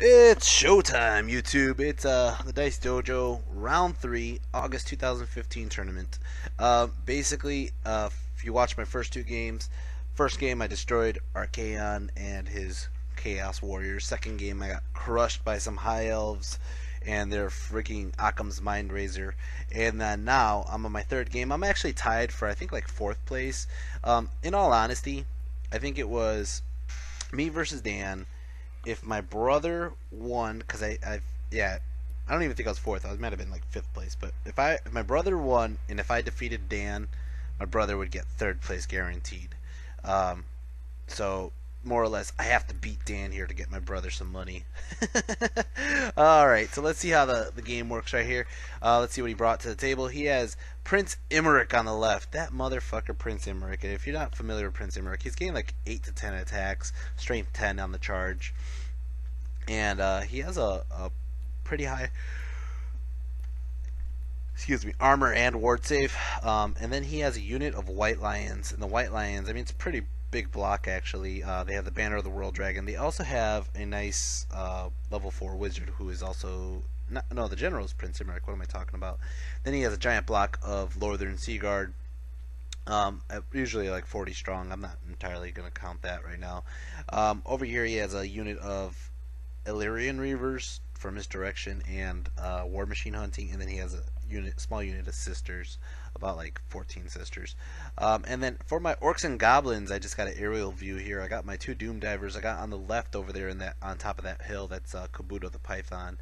It's showtime, YouTube. It's the Dice Dojo Round 3, August 2015 tournament. Basically, if you watch my first two games, first game I destroyed Archaon and his Chaos Warriors. Second game I got crushed by some High Elves and their freaking Occam's Mind Razor. And then now I'm on my third game. I'm actually tied for I think like fourth place. In all honesty, I think it was me versus Dan. If my brother won, because I don't even think I was fourth. I might have been like fifth place. But if my brother won, and if I defeated Dan, my brother would get third place guaranteed. Um, so more or less, I have to beat Dan here to get my brother some money. All right, so let's see how the game works right here. Let's see what he brought to the table. He has Prince Imrik on the left. That motherfucker, Prince Imrik. And if you're not familiar with Prince Imrik, he's getting like 8 to 10 attacks, strength 10 on the charge, and he has a pretty high, armor and ward save. And then he has a unit of White Lions, and the White Lions, I mean, it's a pretty big block actually. They have the Banner of the World Dragon. They also have a nice level 4 wizard who is also no, the general is Prince Imrik. What am I talking about? Then he has a giant block of Northern Sea Guard. Usually like 40 strong. I'm not entirely going to count that right now. Over here he has a unit of Illyrian Reavers for misdirection and War Machine hunting, and then he has a small unit of sisters, about like 14 sisters. And then for my Orcs and Goblins, I just got an aerial view here. I got my two Doom Divers. I got on the left over there in that on top of that hill. That's Kabuto the Python.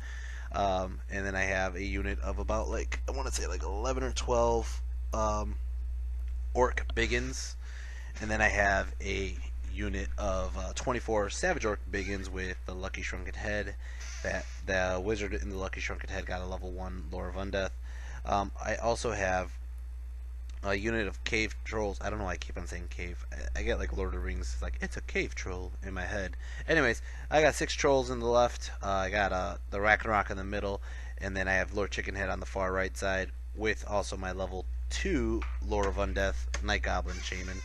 And then I have a unit of about like I want to say like 11 or 12 Orc Biggins, and then I have a unit of 24 Savage Orc Biggins with the Lucky Shrunken Head. That the wizard in the Lucky Shrunken Head got a level 1 Lore of Undeath. I also have a unit of Cave Trolls. I don't know why I keep on saying cave. I get like Lord of the Rings. It's like, it's a cave troll in my head. Anyways, I got 6 trolls in the left. I got the Ragnarok in the middle. And then I have Lord Chickenhead on the far right side with also my level 2 Lore of Undeath Night Goblin Shaman.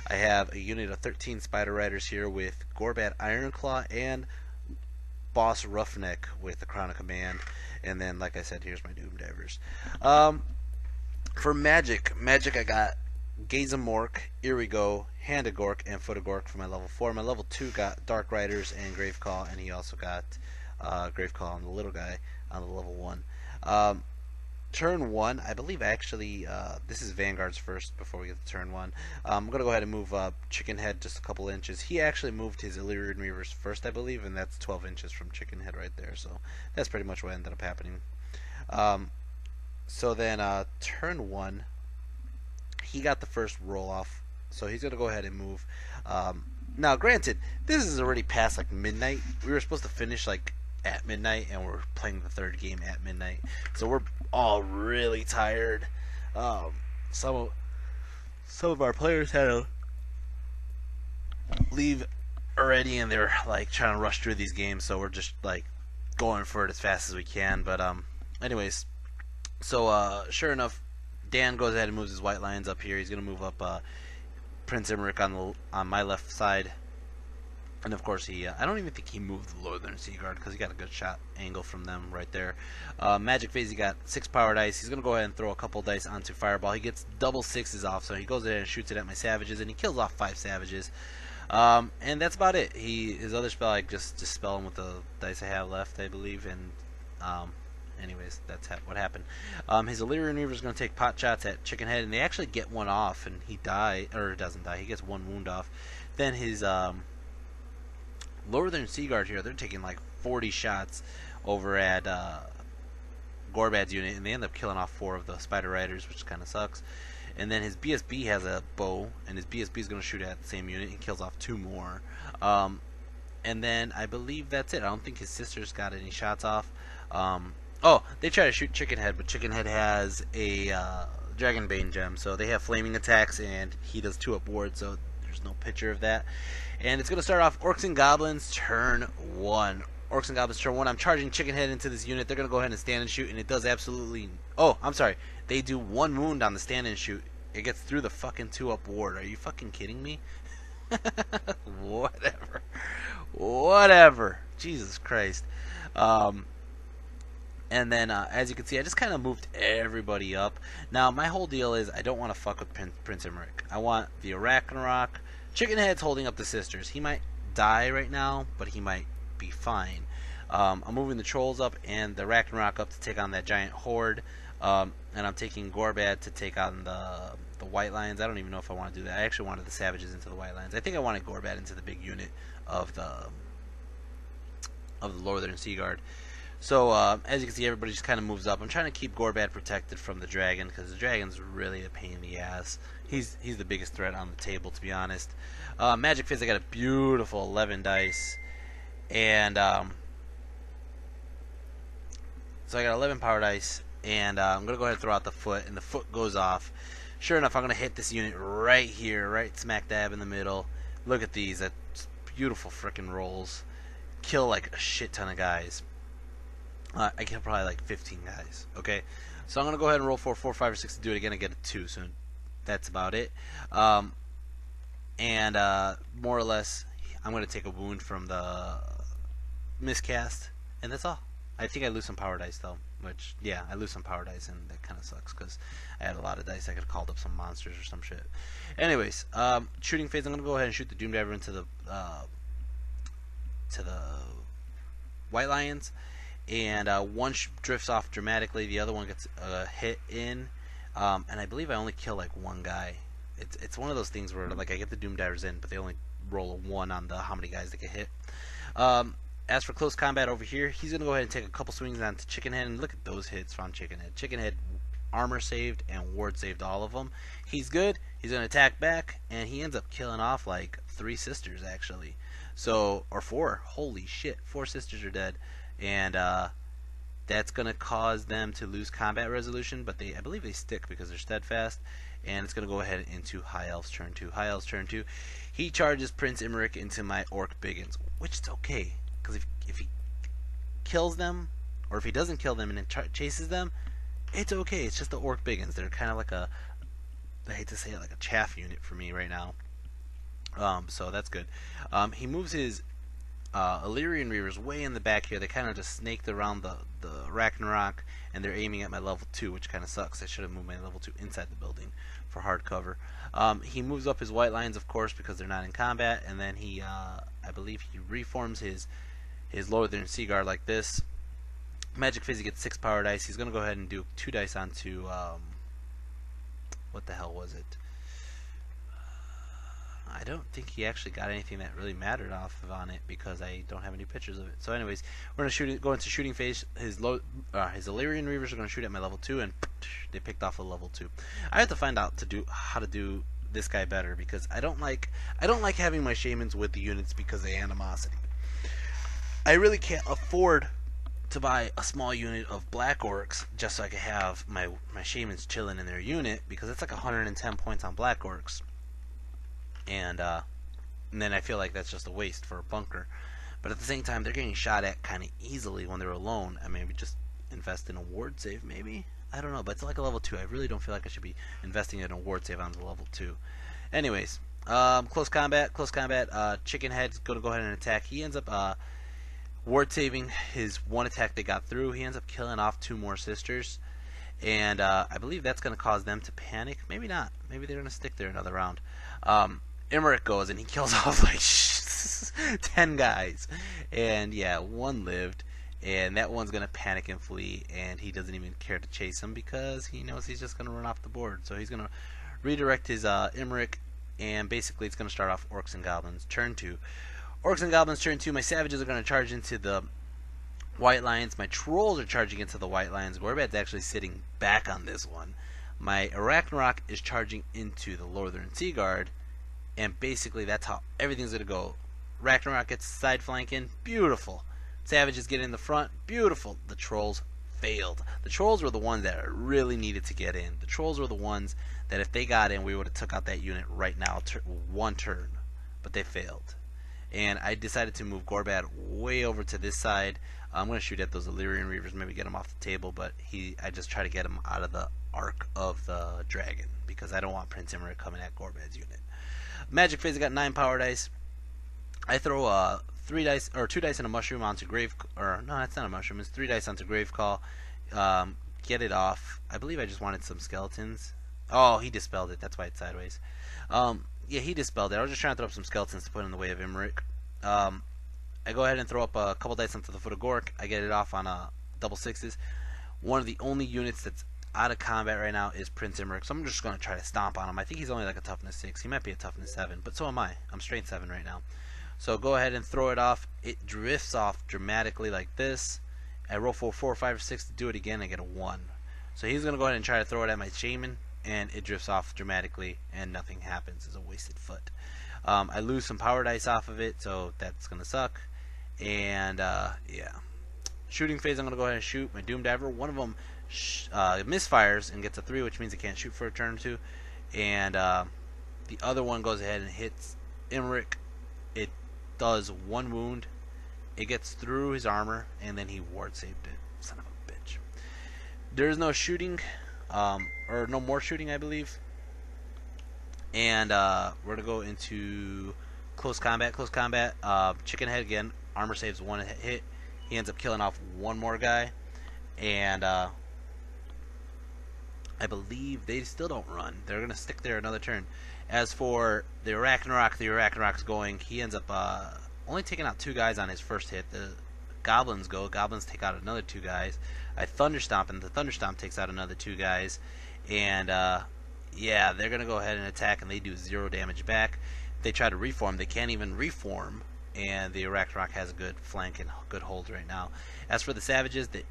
I have a unit of 13 Spider Riders here with Gorbad Ironclaw and Boss Roughneck with the Crown of Command. And then, like I said, here's my Doom Divers. For Magic I got Gazemork, Irigo, Hand of Gork, and Foot of Gork for my level 4. My level 2 got Dark Riders and Gravecall, and he also got Gravecall on the little guy on the level 1. Turn 1, I believe actually, this is Vanguard's first before we get to turn 1. I'm going to go ahead and move up Chickenhead just a couple inches. He actually moved his Illyrian Reavers first, I believe, and that's 12 inches from Chickenhead right there. So that's pretty much what ended up happening. So then turn 1, he got the first roll off. So he's going to go ahead and move. Now, granted, this is already past like midnight. We were supposed to finish like at midnight, and we're playing the third game at midnight, so we're all really tired. Some of our players had to leave already, and they're like trying to rush through these games, so we're just like going for it as fast as we can. But anyways, so sure enough, Dan goes ahead and moves his White Lions up here. He's gonna move up Prince Imrik on my left side. And of course, I don't even think he moved the Northern Sea Guard because he got a good shot angle from them right there. Magic Phase, he got 6 power dice. He's going to go ahead and throw a couple dice onto Fireball. He gets double 6s off, so he goes in and shoots it at my Savages, and he kills off 5 Savages. And that's about it. His other spell, I just dispel him with the dice I have left, I believe. And anyways, that's what happened. His Illyrian Reaver is going to take pot shots at Chickenhead, and they actually get one off, and he doesn't die. He gets 1 wound off. Then his Northern Sea Guard here, they're taking like 40 shots over at Gorbad's unit, and they end up killing off 4 of the Spider Riders, which kind of sucks. And then his BSB has a bow, and his BSB is going to shoot at the same unit and kills off 2 more. And then I believe that's it. I don't think his sisters got any shots off. Oh, they try to shoot Chickenhead, but Chickenhead has a Dragonbane gem, so they have flaming attacks, and he does 2 up ward, so there's no picture of that. And it's going to start off Orcs and Goblins turn 1. Orcs and Goblins turn 1. I'm charging Chickenhead into this unit. They're going to go ahead and stand and shoot, and it does absolutely... Oh, I'm sorry. They do 1 wound on the stand and shoot. It gets through the fucking 2 up ward. Are you fucking kidding me? Whatever. Whatever. Jesus Christ. Um, and then, as you can see, I just kind of moved everybody up. Now, my whole deal is I don't want to fuck with Prince Imrik. I want the Arachnarok. Chickenhead's holding up the sisters. He might die right now, but he might be fine. I'm moving the trolls up and the Arachnarok up to take on that giant horde. And I'm taking Gorbad to take on the White Lions. I don't even know if I want to do that. I actually wanted the Savages into the White Lions. I think I wanted Gorbad into the big unit of the Northern Sea Guard. So, as you can see, everybody just kind of moves up. I'm trying to keep Gorbad protected from the dragon, because the dragon's really a pain in the ass. He's the biggest threat on the table, to be honest. Magic Fizz, I got a beautiful 11 dice. And, so I got 11 power dice. And I'm going to go ahead and throw out the foot, and the foot goes off. Sure enough, I'm going to hit this unit right here, right smack dab in the middle. Look at these. That's beautiful freaking rolls. Kill like a shit ton of guys. I kill probably like 15 guys. Okay, so I'm going to go ahead and roll 4, 5, or 6 to do it again. I get a 2, so that's about it. And more or less, I'm going to take a wound from the miscast, and that's all. I think I lose some power dice though, which, yeah, I lose some power dice, and that kind of sucks because I had a lot of dice. I could have called up some monsters or some shit. Anyways, shooting phase, I'm going to go ahead and shoot the Doom Diver into the White Lions, and one drifts off dramatically, the other one gets hit in, and I believe I only kill like one guy. It's one of those things where like I get the Doom Divers in, but they only roll a 1 on the how many guys they get hit. As for close combat over here, he's going to go ahead and take a couple swings onto Chickenhead, and look at those hits from Chickenhead. Chickenhead armor saved and ward saved all of them. He's good. He's going to attack back, and he ends up killing off like 3 sisters actually. So, or 4. Holy shit, 4 sisters are dead, and that's going to cause them to lose combat resolution, but I believe they stick because they're steadfast, and it's going to go ahead into High Elf's turn 2. High Elf's turn 2. He charges Prince Imrik into my Orc Biggins, which is okay. Because if he kills them, or if he doesn't kill them and then chases them, it's okay. It's just the Orc Biggins. They're kind of like a, I hate to say it, like a chaff unit for me right now. So that's good. He moves his Illyrian Reavers way in the back here. They kind of just snaked around the Ragnarok, and they're aiming at my level 2, which kind of sucks. I should have moved my level 2 inside the building for hard cover. He moves up his White Lions, of course, because they're not in combat, and then he, I believe he reforms his Northern Sea Guard like this. Magic Fizz, he gets 6 power dice. He's going to go ahead and do 2 dice onto, what the hell was it? I don't think he actually got anything that really mattered off on it because I don't have any pictures of it. So anyways, we're going to go into shooting phase. His Illyrian Reavers are going to shoot at my level 2, and they picked off a level 2. I have to find out how to do this guy better, because I don't like having my shamans with the units because of animosity. I really can't afford to buy a small unit of black orcs just so I can have my shamans chilling in their unit, because it's like 110 points on black orcs. And then I feel like that's just a waste for a bunker. But at the same time, they're getting shot at kind of easily when they're alone. I mean, maybe just invest in a ward save, maybe? I don't know, but it's like a level 2. I really don't feel like I should be investing in a ward save on the level 2. Anyways, close combat. Chickenhead's going to go ahead and attack. He ends up ward saving his one attack they got through. He ends up killing off 2 more sisters. And I believe that's going to cause them to panic. Maybe not. Maybe they're going to stick there another round. Imrik goes and he kills off like 10 guys, and yeah, 1 lived, and that one's gonna panic and flee, and he doesn't even care to chase him because he knows he's just gonna run off the board. So he's gonna redirect his Imrik, and basically it's gonna start off Orcs and Goblins turn 2. Orcs and Goblins turn 2. My Savages are gonna charge into the White Lions. My Trolls are charging into the White Lions. Gorbad's actually sitting back on this one. My Arachnarok is charging into the Northern Sea Guard, and basically that's how everything's going to go. Ragnarok gets side flanking, beautiful. Savages get in the front, beautiful. The Trolls failed. The Trolls were the ones that really needed to get in. The Trolls were the ones that if they got in, we would have took out that unit right now, 1 turn. But they failed. And I decided to move Gorbad way over to this side. I'm going to shoot at those Illyrian Reavers, maybe get him off the table, but I just try to get him out of the arc of the dragon, because I don't want Prince Imrik coming at Gorbad's unit. Magic phase, I got 9 power dice. I throw 3 dice or 2 dice and a mushroom onto grave, or no, that's not a mushroom. It's 3 dice onto grave call. Get it off. I believe I just wanted some skeletons. Oh, he dispelled it. That's why it's sideways. Yeah, he dispelled it. I was just trying to throw up some skeletons to put in the way of Imrik. I go ahead and throw up a couple dice onto the foot of Gork. I get it off on double sixes. One of the only units that's out of combat right now is Prince Imrik, so I'm just going to try to stomp on him. I think he's only like a toughness 6. He might be a toughness 7, but so am I. I'm strength 7 right now. So go ahead and throw it off. It drifts off dramatically like this. I roll for 4, 5, or 6 to do it again. I get a 1. So he's going to go ahead and try to throw it at my shaman, and it drifts off dramatically, and nothing happens. It's a wasted foot. I lose some power dice off of it, so that's going to suck. And, yeah. Shooting phase, I'm going to go ahead and shoot my Doom Diver. One of them misfires and gets a 3, which means it can't shoot for a turn or 2. And the other one goes ahead and hits Imrik. It does 1 wound. It gets through his armor, and then he ward saved it. Son of a bitch. There's no shooting, or no more shooting, I believe. And we're going to go into close combat. Close combat, chicken head again. Armor saves 1 hit. He ends up killing off 1 more guy. And I believe they still don't run. They're going to stick there another turn. As for the Arachnorok's going. He ends up only taking out 2 guys on his first hit. The Goblins go. Goblins take out another 2 guys. I Thunderstomp, and the Thunderstomp takes out another 2 guys. And, yeah, they're going to go ahead and attack, and they do 0 damage back. They try to reform. They can't even reform. And the Arachnarok has a good flank and good hold right now. As for the Savages, the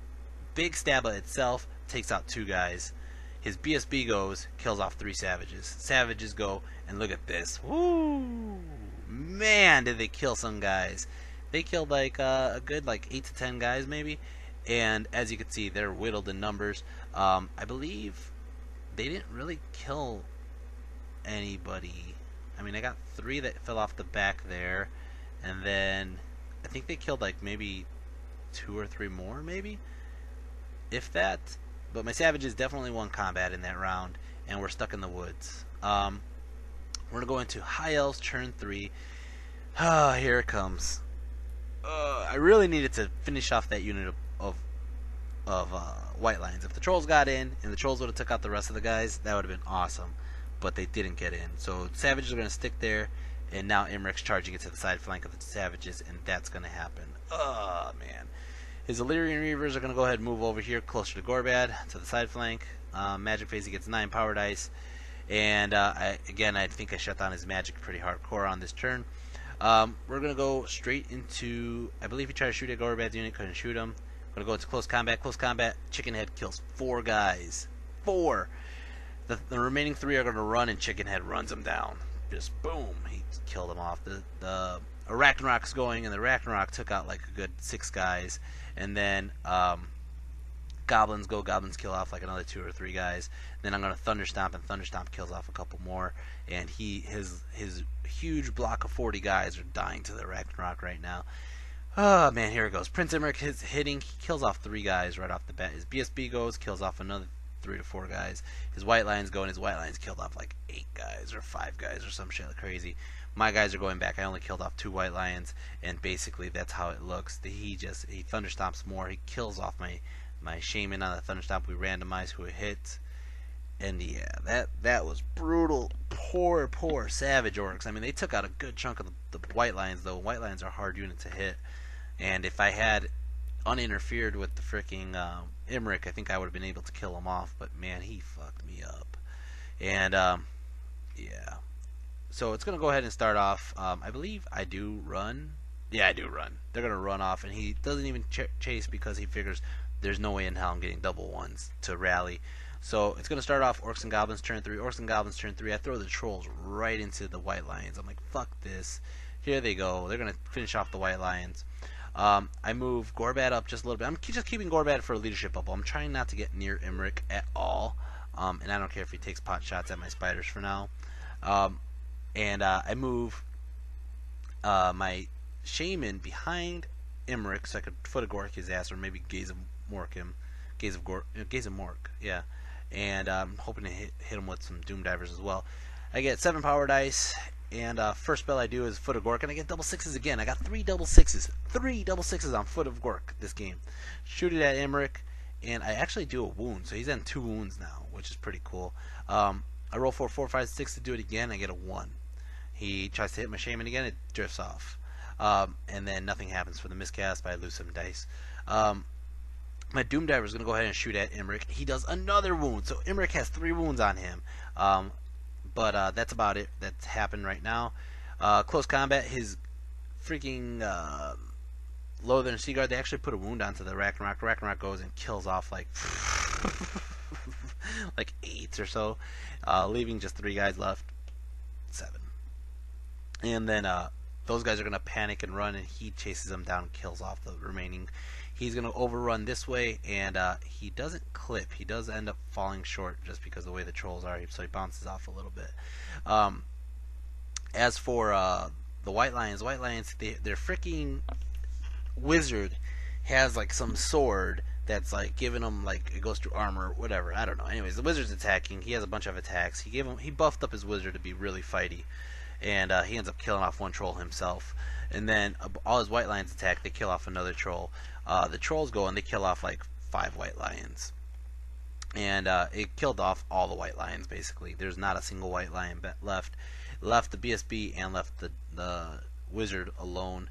Big Stabba itself takes out 2 guys. His BSB goes, kills off 3 Savages. Savages go, and look at this. Woo! Man, did they kill some guys. They killed like a good 8 to 10 guys maybe. And as you can see, they're whittled in numbers. I believe they didn't really kill anybody. I mean, I got 3 that fell off the back there. And then I think they killed maybe 2 or 3 more, maybe, if that. But my Savages definitely won combat in that round, and we're stuck in the woods. We're gonna go into High Elves turn 3. Ah, here it comes. I really needed to finish off that unit of White Lions. If the Trolls got in and the Trolls would have took out the rest of the guys, that would have been awesome. But they didn't get in, so Savages are gonna stick there. And now Imrik's charging it to the side flank of the Savages, and that's going to happen. Oh, man. His Illyrian Reavers are going to go ahead and move over here closer to Gorbad, to the side flank. Magic phase, he gets 9 power dice. And, I think I shut down his magic pretty hardcore on this turn. We're going to go straight into... I believe he tried to shoot at Gorbad's unit, couldn't shoot him. Going to go into close combat. Close combat, Chicken Head kills 4 guys. 4! The remaining 3 are going to run, and Chicken Head runs them down. Just boom, he killed them off. The Arachnorok's going, and the Arachnarok took out a good 6 guys. And then Goblins go. Goblins kill off another 2 or 3 guys. Then I'm going to Thunderstomp, and Thunderstomp kills off a couple more. And his huge block of 40 guys are dying to the Arachnarok right now. Oh, man, here it goes. Prince Imrik is hitting. He kills off 3 guys right off the bat. His BSB goes, kills off another 3 to 4 guys. His White Lions go, and his White Lions killed off 8 guys or 5 guys or some shit crazy. My guys are going back. I only killed off 2 White Lions, and basically that's how it looks. He Thunderstomps more. He kills off my Shaman on the Thunderstomp. We randomize who it hits. And yeah, that was brutal. Poor Savage Orcs. I mean, they took out a good chunk of the White Lions, though. White Lions are a hard unit to hit. And if I had uninterfered with the freaking Imrik, I think I would have been able to kill him off, but man, he fucked me up. And yeah, so it's gonna go ahead and start off. I believe I do run. Yeah, I do run. They're gonna run off, and he doesn't even chase because he figures there's no way in hell I'm getting double ones to rally. So it's gonna start off Orcs and Goblins turn 3. Orcs and Goblins turn 3. I throw the Trolls right into the White Lions. I'm like, fuck this. Here they go. They're gonna finish off the White Lions. I move Gorbad up just a little bit. I'm just keeping Gorbad for a leadership bubble. I'm trying not to get near Imrik at all. And I don't care if he takes pot shots at my spiders for now. I move my Shaman behind Imrik so I could foot a Gork his ass, or maybe Gaze of Mork, yeah. And I'm hoping to hit him with some Doom Divers as well. I get 7 power dice, And first spell I do is Foot of Gork, and I get double sixes again. I got 3 double sixes. 3 double sixes on Foot of Gork this game. Shoot it at Imrik, and I actually do a wound. So he's on 2 wounds now, which is pretty cool. I roll 4, 4, 5, 6 to do it again. I get a 1. He tries to hit my Shaman again. It drifts off. And then nothing happens for the miscast, but I lose some dice. My Doom Diver is going to go ahead and shoot at Imrik. He does another wound. So Imrik has 3 wounds on him. But that's about it. That's happened right now. Close combat, his freaking Lothar and Seaguard, they actually put a wound onto the Ragnarok. Ragnarok goes and kills off like like 8 or so, leaving just 3 guys left. 7. And then those guys are going to panic and run, and he chases them down and kills off the remaining. He's going to overrun this way, and he doesn't clip. He does end up falling short just because of the way the trolls are, so he bounces off a little bit. As for the White Lions, their freaking wizard has like some sword that's like giving him, like, it goes through armor, whatever, I don't know. Anyways, the wizard's attacking. He has a bunch of attacks. He buffed up his wizard to be really fighty, and he ends up killing off 1 troll himself. And then all his White Lions attack, they kill off another troll. The trolls go and they kill off like 5 White Lions, and it killed off all the White Lions basically. There's not a single White Lion left. Left the BSB and left the wizard alone,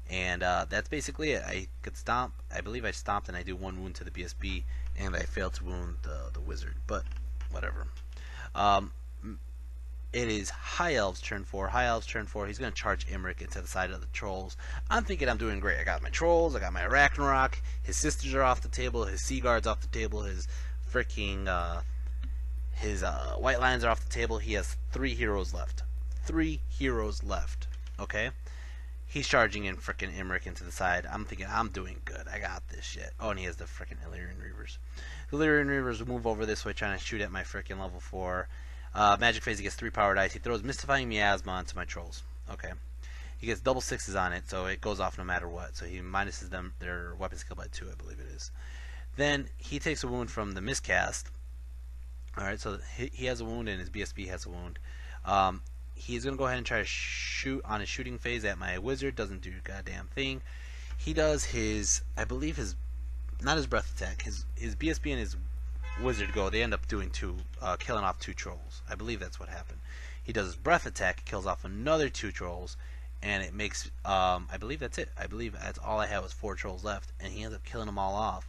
and that's basically it. I could stomp. I believe I stomped and I do 1 wound to the BSB, and I failed to wound the wizard, but whatever. It is High Elves turn 4. High Elves turn 4. He's going to charge Imrik into the side of the trolls. I'm thinking I'm doing great. I got my trolls. I got my Ragnarok. His sisters are off the table. His Seaguard's off the table. His freaking White Lions are off the table. He has 3 heroes left. 3 heroes left. Okay? He's charging in freaking Imrik into the side. I'm thinking I'm doing good. I got this shit. Oh, and he has the freaking Illyrian Reavers. The Illyrian Reavers move over this way trying to shoot at my freaking level 4. Magic Phase, he gets 3 power dice. He throws Mystifying Miasma onto my trolls. Okay. He gets double 6s on it, so it goes off no matter what. So he minuses them their weapon skill by 2, I believe it is. Then he takes a wound from the miscast. Alright, so he has a wound and his BSB has a wound. He's going to go ahead and try to shoot on his shooting phase at my wizard. Doesn't do a goddamn thing. He does his, I believe his, not his breath attack, his BSB and his wizard go. They end up doing 2, killing off 2 trolls. I believe that's what happened. He does his breath attack, kills off another 2 trolls, and it makes, I believe that's it. I believe that's all I had was 4 trolls left, and he ends up killing them all off.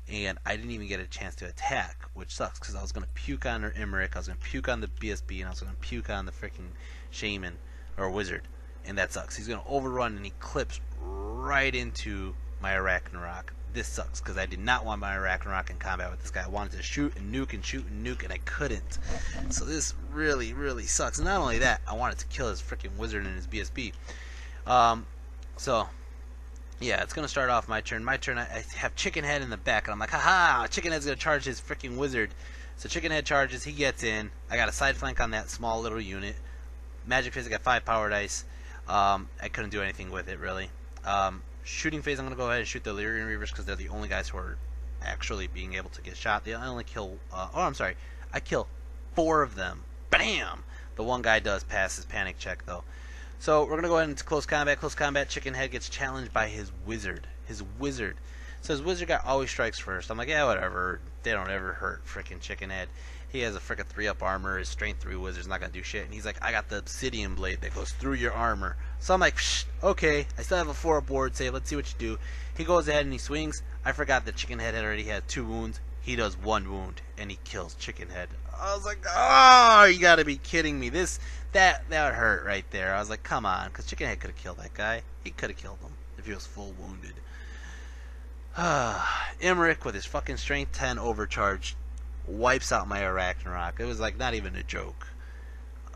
And I didn't even get a chance to attack, which sucks, because I was going to puke on Imrik, I was going to puke on the BSB, and I was going to puke on the freaking Shaman, or Wizard, and that sucks. He's going to overrun, and he clips right into my Ragnarok. This sucks, because I did not want my Ragnarok in combat with this guy. I wanted to shoot and nuke and shoot and nuke, and I couldn't. So this really, really sucks. And not only that, I wanted to kill his freaking Wizard and his BSB. So... yeah, it's going to start off my turn. My turn, I have Chicken Head in the back, and I'm like, haha, Chicken Head's going to charge his freaking wizard. So Chicken Head charges, he gets in. I got a side flank on that small little unit. Magic Phase, I got 5 power dice. I couldn't do anything with it, really. Shooting Phase, I'm going to go ahead and shoot the Illyrian Reavers, because they're the only guys who are actually being able to get shot. They only kill, I kill 4 of them. Bam! The one guy does pass his panic check, though. So we're going to go ahead into close combat. Close combat, Chicken Head gets challenged by his wizard. His wizard. So his wizard guy always strikes first. I'm like, yeah, whatever. They don't ever hurt freaking Chicken Head. He has a freaking 3-up armor. His strength 3 wizard's not going to do shit. And he's like, I got the obsidian blade that goes through your armor. So I'm like, shh, okay. I still have a 4-up ward save. Let's see what you do. He goes ahead and he swings. I forgot that Chicken Head had already had 2 wounds. He does 1 wound. And he kills Chicken Head. I was like, oh, you got to be kidding me. That hurt right there. I was like, come on, because Chicken Head could have killed that guy. He could have killed him if he was full wounded. Imrik with his fucking strength 10 overcharge wipes out my Ragnarok. It was like not even a joke.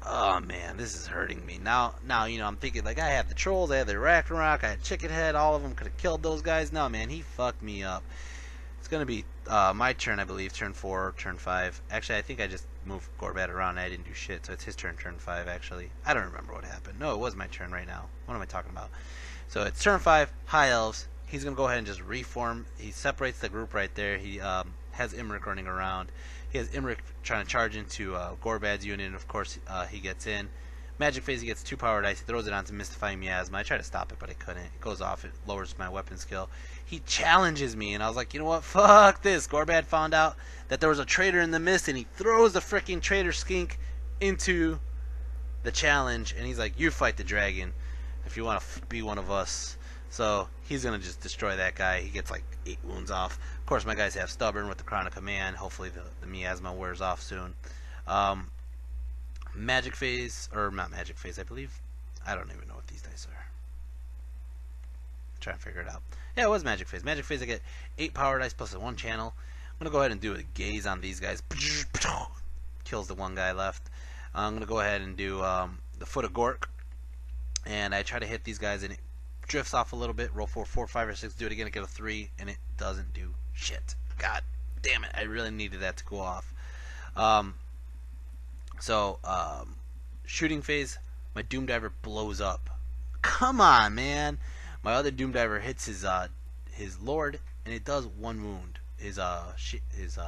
Oh man, this is hurting me. Now you know, I'm thinking like I had the trolls, I had the Ragnarok, I had Chicken Head, all of them could have killed those guys. No man, he fucked me up. It's gonna be my turn, I believe, turn 4, turn 5. Actually, I think I just moved Gorbad around and I didn't do shit, so it's his turn, turn 5, actually. I don't remember what happened. No, it was my turn right now. What am I talking about? So it's turn 5, High Elves. He's gonna go ahead and just reform. He separates the group right there. He has Imrik running around. He has Imrik trying to charge into Gorbad's unit, and of course he gets in. Magic phase, he gets 2 power dice. He throws it onto Mystifying Miasma. I try to stop it, but I couldn't. It goes off. It lowers my weapon skill. He challenges me, and I was like, you know what? Fuck this. Gorbad found out that there was a traitor in the mist, and he throws the freaking traitor skink into the challenge, and he's like, you fight the dragon if you want to be one of us. So he's going to just destroy that guy. He gets like 8 wounds off. Of course, my guys have Stubborn with the Crown of Command. Hopefully the miasma wears off soon. Magic phase, or not magic phase, I believe. I don't even know what these dice are. Trying to figure it out. Yeah, it was magic phase. Magic phase, I get 8 power dice plus a 1 channel. I'm going to go ahead and do a gaze on these guys. Kills the one guy left. I'm going to go ahead and do the Foot of Gork. And I try to hit these guys, and it drifts off a little bit. Roll 4, 4, 5, or 6. Do it again, I get a 3, and it doesn't do shit. God damn it. I really needed that to go off. Shooting phase, my Doom Diver blows up. Come on, man. My other Doom Diver hits his Lord, and it does 1 wound. His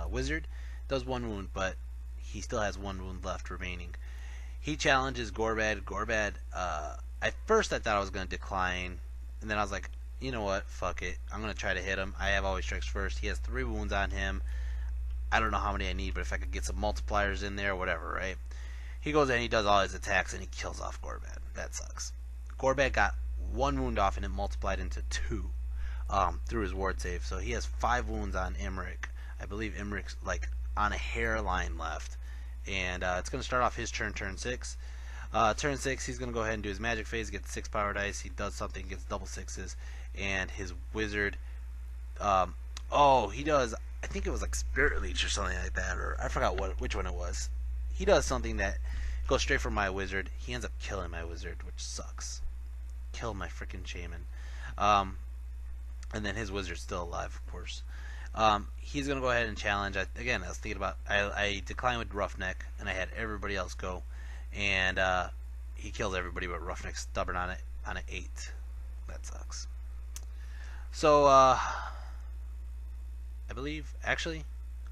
Wizard does 1 wound, but he still has 1 wound left remaining. He challenges Gorbad. Gorbad, at first I thought I was going to decline, and then I was like, you know what, fuck it. I'm going to try to hit him. I have Always Strikes First. He has 3 wounds on him. I don't know how many I need, but if I could get some multipliers in there, whatever, right? He goes in, he does all his attacks, and he kills off Gorbad. That sucks. Gorbad got 1 wound off, and it multiplied into 2 through his ward save. So he has 5 wounds on Imrik. I believe Imrik's like on a hairline left. And it's going to start off his turn 6. Turn 6, he's going to go ahead and do his magic phase, gets 6 power dice. He does something, gets double 6s. And his wizard, he does, I think it was like Spirit Leech or something like that, or I forgot which one it was. He does something that goes straight for my wizard. He ends up killing my wizard, which sucks. Killed my freaking shaman. And then his wizard's still alive, of course. He's going to go ahead and challenge. Again, I was thinking about, I declined with Roughneck, and I had everybody else go. And he kills everybody but Roughneck. Stubborn on an 8. That sucks. So, I believe, actually,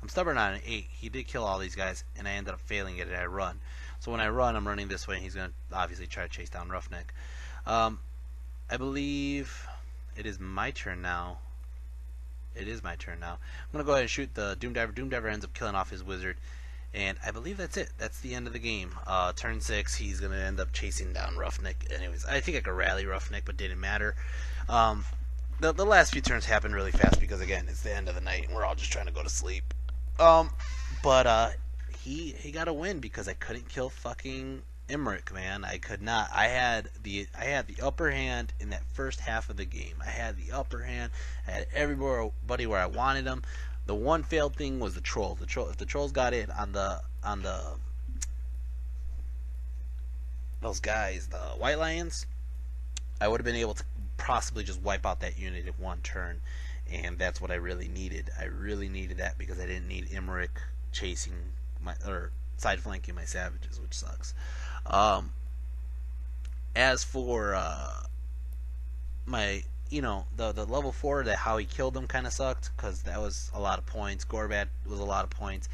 I'm Stubborn on an 8. He did kill all these guys, and I ended up failing it, and I run. So when I run, I'm running this way, and he's going to obviously try to chase down Roughneck. I believe it is my turn now. It is my turn now. I'm going to go ahead and shoot the Doom Diver. Doom Diver ends up killing off his wizard. And I believe that's it. That's the end of the game. Turn 6, he's going to end up chasing down Roughneck. Anyways, I think I could rally Roughneck, but didn't matter. The last few turns happened really fast because, again, it's the end of the night, and we're all just trying to go to sleep. He got a win because I couldn't kill fucking Imrik, man. I could not. I had the upper hand in that first half of the game. I had the upper hand. I had everybody where I wanted them. The one failed thing was the trolls. If the trolls got in on the those guys, the White Lions, I would have been able to possibly just wipe out that unit in 1 turn, and that's what I really needed. I really needed that because I didn't need Imrik chasing or side flanking my savages, which sucks. As for my, the level 4, that how he killed them kind of sucked because that was a lot of points. Gorbad was a lot of points,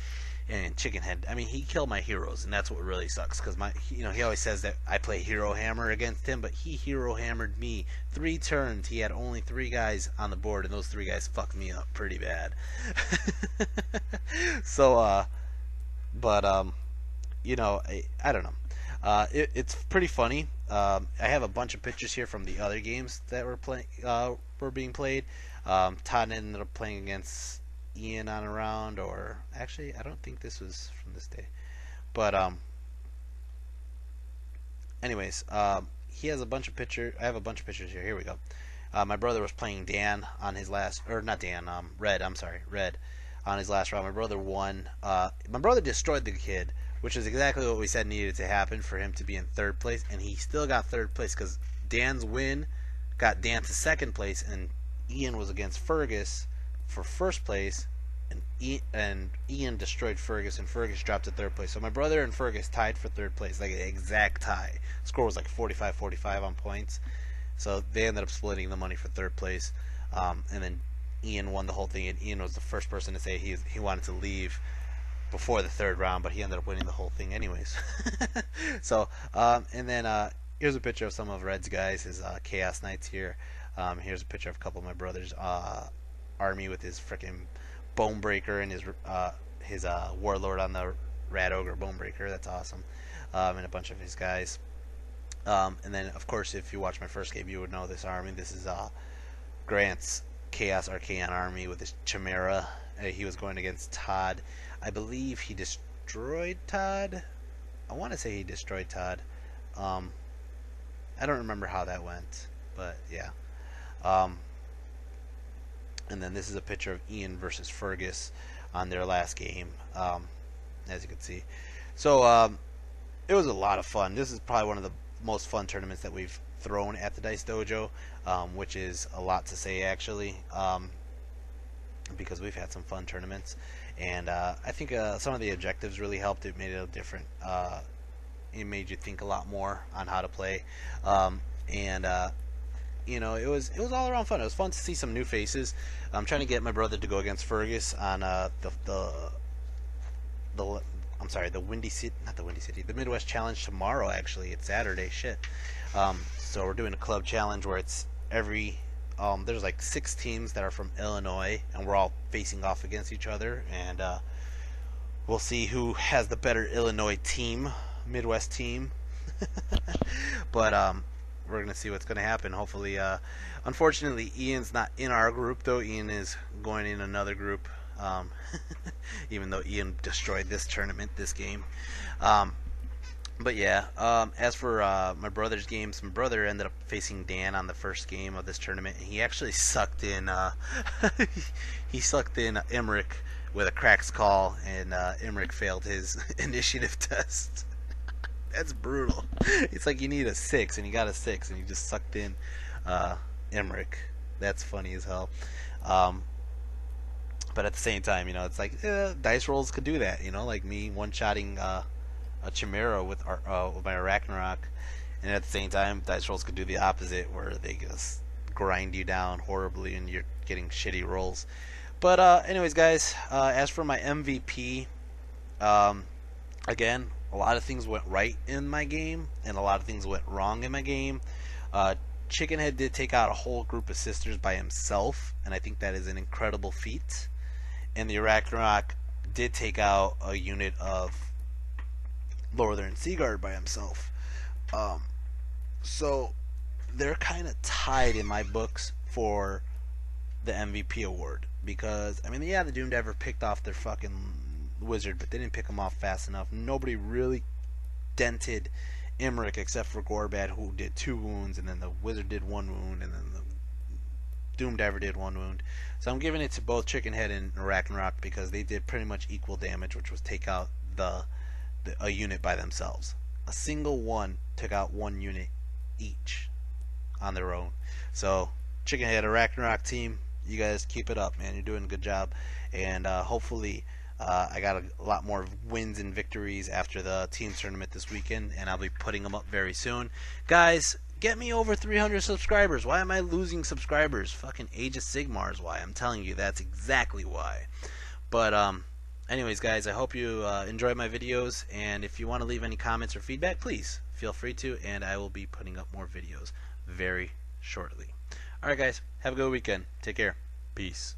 and Chickenhead. I mean, he killed my heroes, and that's what really sucks because he always says that I play hero hammer against him, but he hero hammered me 3 turns. He had only 3 guys on the board, and those 3 guys fucked me up pretty bad. So, I don't know. It's pretty funny. I have a bunch of pictures here from the other games that were being played. Todd ended up playing against Ian on a round, or actually, I don't think this was from this day. But anyways, he has a bunch of pictures. I have a bunch of pictures here. Here we go. My brother was playing Dan on his last, or not Dan, Red. I'm sorry, Red on his last round. My brother won. My brother destroyed the kid, which is exactly what we said needed to happen for him to be in 3rd place, and he still got 3rd place because Dan's win got Dan to 2nd place, and Ian was against Fergus for 1st place, and Ian destroyed Fergus, and Fergus dropped to 3rd place. So my brother and Fergus tied for 3rd place, like an exact tie. Score was like 45-45 on points, so they ended up splitting the money for 3rd place, and then Ian won the whole thing, and Ian was the first person to say he wanted to leave before the third round, but he ended up winning the whole thing anyways. So, and then here's a picture of some of Red's guys, his Chaos Knights here. Here's a picture of a couple of my brother's army with his freaking Bonebreaker and his Warlord on the Rat Ogre Bonebreaker. That's awesome. And a bunch of his guys. And then, of course, if you watch my first game, you would know this army. This is Grant's Chaos Archaean army with his Chimera. He was going against Todd. I believe he destroyed Todd. I want to say he destroyed Todd. I don't remember how that went, but yeah. And then this is a picture of Ian versus Fergus on their last game, as you can see. So it was a lot of fun. This is probably one of the most fun tournaments that we've thrown at the Dice Dojo, which is a lot to say actually, because we've had some fun tournaments, and I think some of the objectives really helped. It made it different. It made you think a lot more on how to play, and you know, it was all around fun. It was fun to see some new faces. I'm trying to get my brother to go against Fergus on the Windy City, not the Windy City, the Midwest Challenge tomorrow. Actually, it's Saturday. Shit. So we're doing a club challenge where it's every there's like 6 teams that are from Illinois, and we're all facing off against each other, and we'll see who has the better Illinois team, Midwest team. But we're gonna see what's gonna happen. Hopefully, unfortunately, Ian's not in our group though. Ian is going in another group. Even though Ian destroyed this tournament, this game. But yeah, as for my brother's games, my brother ended up facing Dan on the first game of this tournament, and he actually sucked in Imrik with a crack's call, and Imrik failed his initiative test. That's brutal. It's like you need a 6, and he got a 6, and he just sucked in Imrik. That's funny as hell. But at the same time, you know, it's like dice rolls could do that. You know, like me one-shotting a Chimera with my Ragnarok, and at the same time, dice rolls could do the opposite, where they just grind you down horribly, and you're getting shitty rolls. But anyways, guys, as for my MVP, again, a lot of things went right in my game, and a lot of things went wrong in my game. Chickenhead did take out a whole group of sisters by himself, and I think that is an incredible feat. And the Ragnarok did take out a unit of Northern Seaguard by himself. So they're kind of tied in my books for the MVP award, because I mean, yeah, the Doomed Ever picked off their fucking wizard, but they didn't pick him off fast enough. Nobody really dented Imrik except for Gorbad, who did 2 wounds, and then the wizard did 1 wound, and then the Doomed Ever did 1 wound. So I'm giving it to both Chickenhead and Ragnarok because they did pretty much equal damage, which was take out a unit by themselves. A single one took out 1 unit each on their own. So Chickenhead and Ragnarok team, you guys keep it up, man. You're doing a good job, and hopefully I got a lot more wins and victories after the team tournament this weekend, and I'll be putting them up very soon. Guys, get me over 300 subscribers. Why am I losing subscribers? Fucking Age of Sigmar is why. I'm telling you, that's exactly why. But anyways, guys, I hope you enjoy my videos, and if you want to leave any comments or feedback, please feel free to, and I will be putting up more videos very shortly. Alright, guys, have a good weekend. Take care. Peace.